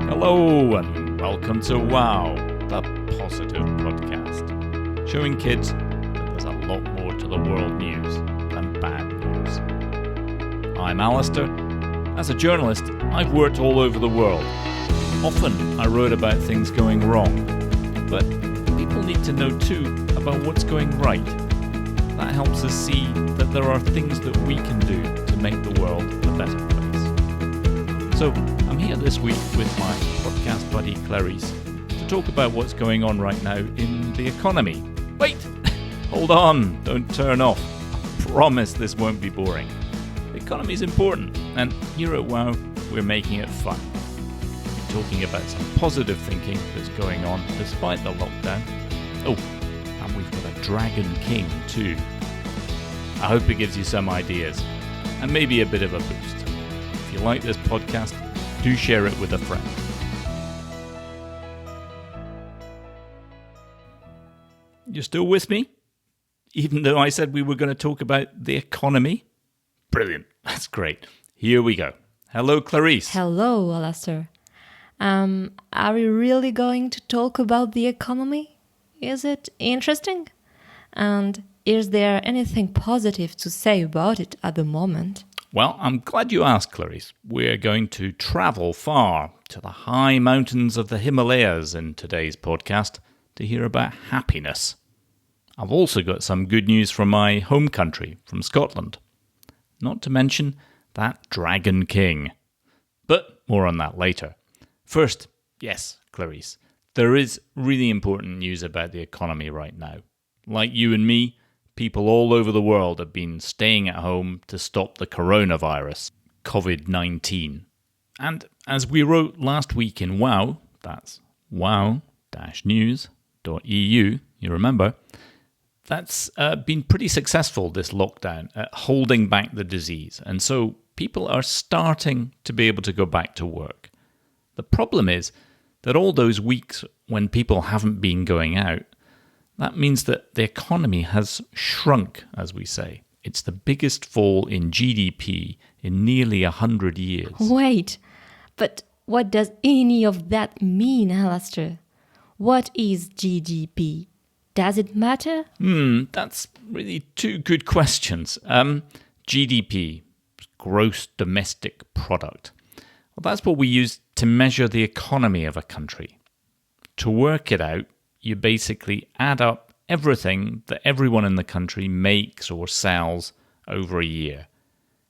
Hello and welcome to WOW, the positive podcast, showing kids that there's a lot more to the world news than bad news. I'm Alastair. As a journalist, I've worked all over the world. Often I wrote about things going wrong, but people need to know too about what's going right. That helps us see that there are things that we can do to make the world a better place. So I'm here this week with my podcast buddy Clarisse to talk about what's going on right now in the economy. Wait! Hold on! Don't turn off. I promise this won't be boring. The economy is important, and here at WOW, we're making it fun. We're talking about some positive thinking that's going on despite the lockdown. Oh, and we've got a Dragon King too. I hope it gives you some ideas, and maybe a bit of a boost. If you like this podcast, do share it with a friend. You're still with me? Even though I said we were going to talk about the economy? Brilliant. That's great. Here we go. Hello, Clarisse. Hello, Alastair. Are we really going to talk about the economy? Is it interesting? And is there anything positive to say about it at the moment? Well, I'm glad you asked, Clarisse. We're going to travel far to the high mountains of the Himalayas in today's podcast to hear about happiness. I've also got some good news from my home country, from Scotland. Not to mention that Dragon King. But more on that later. First, yes, Clarisse, there is really important news about the economy right now. Like you and me, people all over the world have been staying at home to stop the coronavirus, COVID-19. And as we wrote last week in WOW, that's wow-news.eu, you remember, that's been pretty successful, this lockdown, at holding back the disease. And so people are starting to be able to go back to work. The problem is that all those weeks when people haven't been going out, that means that the economy has shrunk, as we say. It's the biggest fall in GDP in nearly 100 years. Wait, but what does any of that mean, Alastair? What is GDP? Does it matter? That's really two good questions. GDP, gross domestic product. Well, that's what we use to measure the economy of a country. To work it out, you basically add up everything that everyone in the country makes or sells over a year.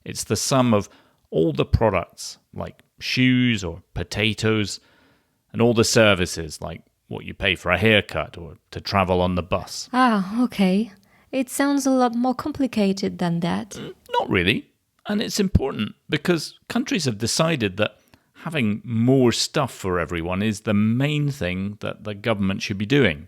It's the sum of all the products, like shoes or potatoes, and all the services, like what you pay for a haircut or to travel on the bus. Ah, okay. It sounds a lot more complicated than that. Not really. And it's important because countries have decided that having more stuff for everyone is the main thing that the government should be doing.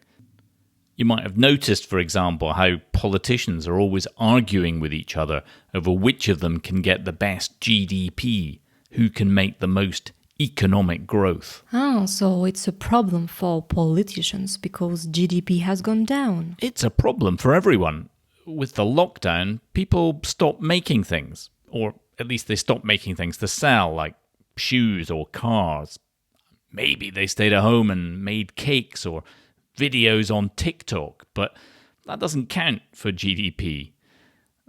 You might have noticed, for example, how politicians are always arguing with each other over which of them can get the best GDP, who can make the most economic growth. Oh, so it's a problem for politicians because GDP has gone down. It's a problem for everyone. With the lockdown, people stopped making things, or at least they stopped making things to sell, like shoes or cars. Maybe they stayed at home and made cakes or videos on TikTok, but that doesn't count for GDP.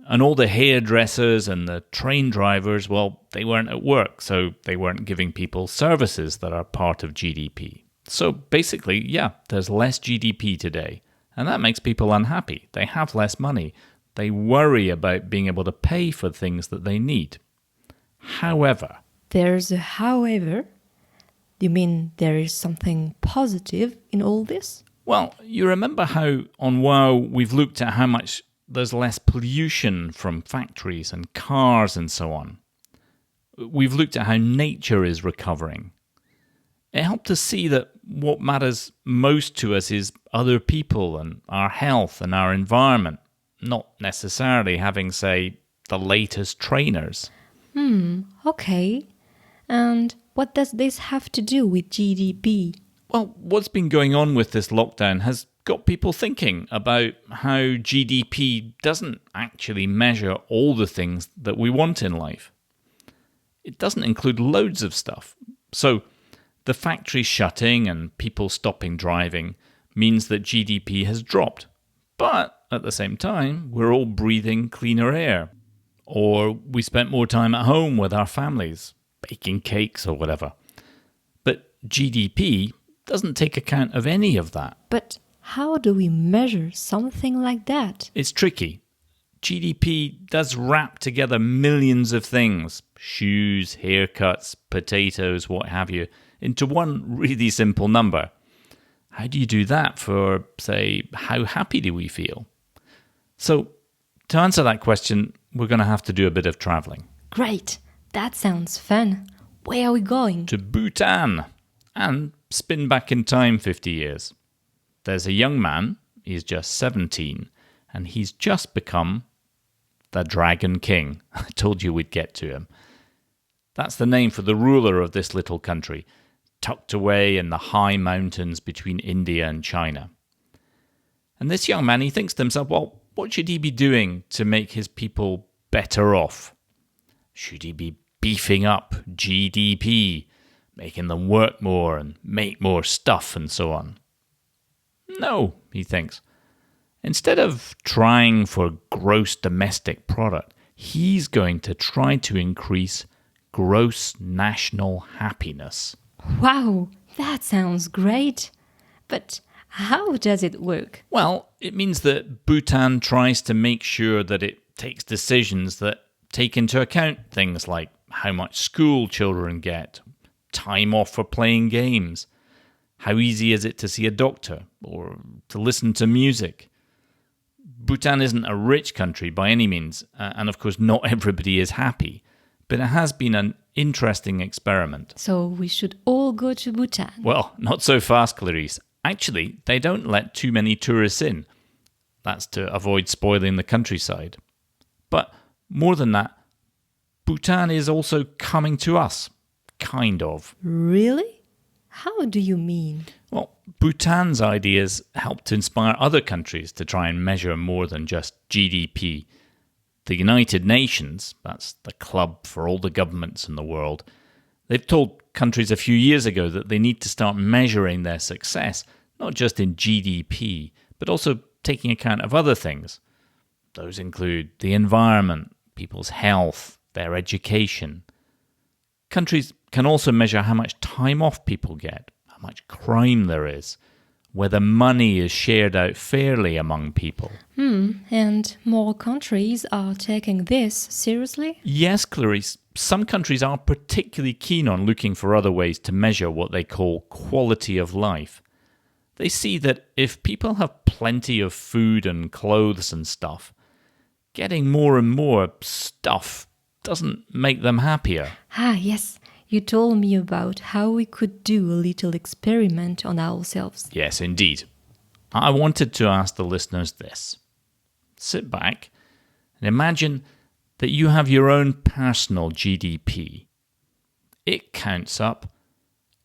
And all the hairdressers and the train drivers, well, they weren't at work, so they weren't giving people services that are part of GDP. So basically, yeah, there's less GDP today, and that makes people unhappy. They have less money. They worry about being able to pay for things that they need. However... There's a however? You mean there is something positive in all this? Well, you remember how on WOW we've looked at how much there's less pollution from factories and cars and so on. We've looked at how nature is recovering. It helped us see that what matters most to us is other people and our health and our environment, not necessarily having, say, the latest trainers. Okay. And what does this have to do with GDP? Well, what's been going on with this lockdown has got people thinking about how GDP doesn't actually measure all the things that we want in life. It doesn't include loads of stuff. So The factories shutting and people stopping driving means that GDP has dropped. But at the same time, we're all breathing cleaner air. Or we spent more time at home with our families, baking cakes or whatever. But GDP doesn't take account of any of that. But how do we measure something like that? It's tricky. GDP does wrap together millions of things, shoes, haircuts, potatoes, what have you, into one really simple number. How do you do that for, say, how happy do we feel? So, to answer that question, we're going to have to do a bit of travelling. Great, that sounds fun. Where are we going? To Bhutan, and spin back in time 50 years. There's a young man, he's just 17, and he's just become the Dragon King. I told you we'd get to him. That's the name for the ruler of this little country, tucked away in the high mountains between India and China. And this young man, he thinks to himself, well, what should he be doing to make his people better off? Should he be beefing up GDP, making them work more and make more stuff and so on? No, he thinks. Instead of trying for gross domestic product, he's going to try to increase gross national happiness. Wow, that sounds great. But how does it work? Well, it means that Bhutan tries to make sure that it takes decisions that take into account things like how much school children get, time off for playing games, how easy is it to see a doctor or to listen to music. Bhutan isn't a rich country by any means, and of course not everybody is happy, but it has been an interesting experiment. So we should all go to Bhutan. Well, not so fast, Clarisse. Actually, they don't let too many tourists in. That's to avoid spoiling the countryside. But more than that, Bhutan is also coming to us. Kind of. Really? How do you mean? Well, Bhutan's ideas help to inspire other countries to try and measure more than just GDP. The United Nations, that's the club for all the governments in the world, they've told countries a few years ago that they need to start measuring their success, not just in GDP, but also taking account of other things. Those include the environment, people's health, their education. Countries can also measure how much time off people get, how much crime there is, whether money is shared out fairly among people. And more countries are taking this seriously? Yes, Clarisse. Some countries are particularly keen on looking for other ways to measure what they call quality of life. They see that if people have plenty of food and clothes and stuff, getting more and more stuff doesn't make them happier. Ah, yes. You told me about how we could do a little experiment on ourselves. Yes, indeed. I wanted to ask the listeners this. Sit back and imagine that you have your own personal GDP. It counts up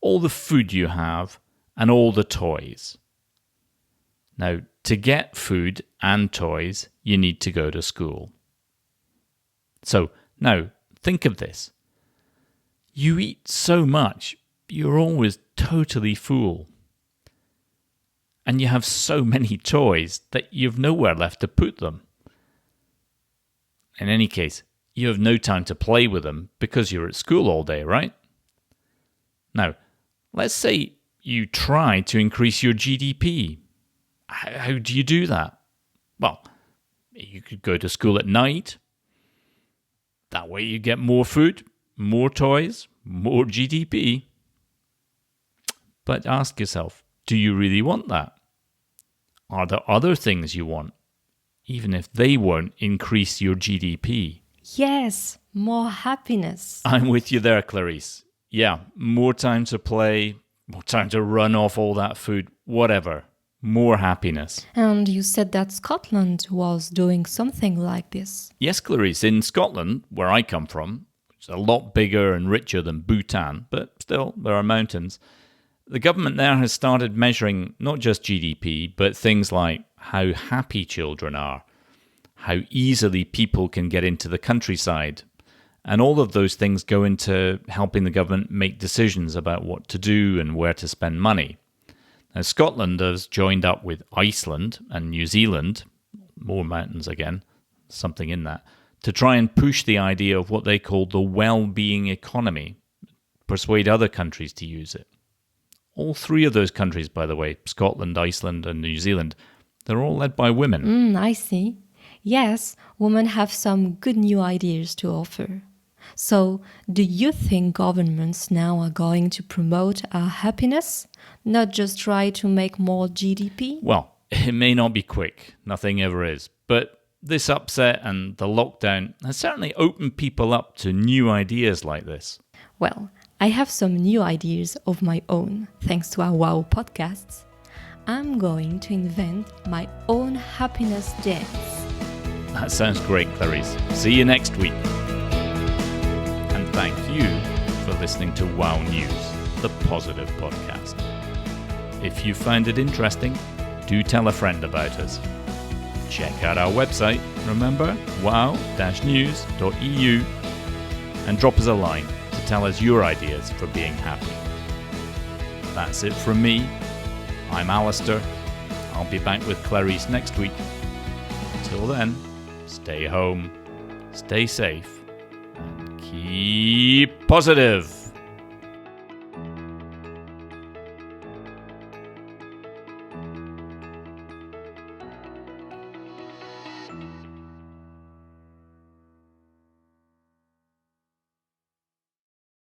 all the food you have and all the toys. Now, to get food and toys, you need to go to school. So, now, think of this. You eat so much, you're always totally full. And you have so many toys that you've nowhere left to put them. In any case, you have no time to play with them because you're at school all day, right? Now, let's say you try to increase your GDP. How do you do that? Well, you could go to school at night. That way you get more food, more toys, more GDP. But ask yourself, do you really want that? Are there other things you want, even if they won't increase your GDP? Yes, more happiness. I'm with you there, Clarisse. Yeah, more time to play, more time to run off all that food, whatever. More happiness. And you said that Scotland was doing something like this. Yes, Clarisse, in Scotland, where I come from, it's a lot bigger and richer than Bhutan, but still, there are mountains. The government there has started measuring not just GDP, but things like how happy children are, how easily people can get into the countryside, And all of those things go into helping the government make decisions about what to do and where to spend money. Now, Scotland has joined up with Iceland and New Zealand, more mountains again, something in that, to try and push the idea of what they call the well-being economy, persuade other countries to use it. All three of those countries, by the way, Scotland, Iceland and New Zealand, they're all led by women. I see. Yes, women have some good new ideas to offer. So, do you think governments now are going to promote our happiness, not just try to make more GDP? Well, it may not be quick, nothing ever is, but this upset and the lockdown has certainly opened people up to new ideas like this. Well, I have some new ideas of my own, thanks to our WOW podcasts. I'm going to invent my own happiness dance. That sounds great, Clarisse. See you next week. And thank you for listening to WOW News, the positive podcast. If you find it interesting, do tell a friend about us. Check out our website, remember, wow-news.eu, and drop us a line to tell us your ideas for being happy. That's it from me. I'm Alastair. I'll be back with Clarisse next week. Until then, stay home, stay safe, and keep positive.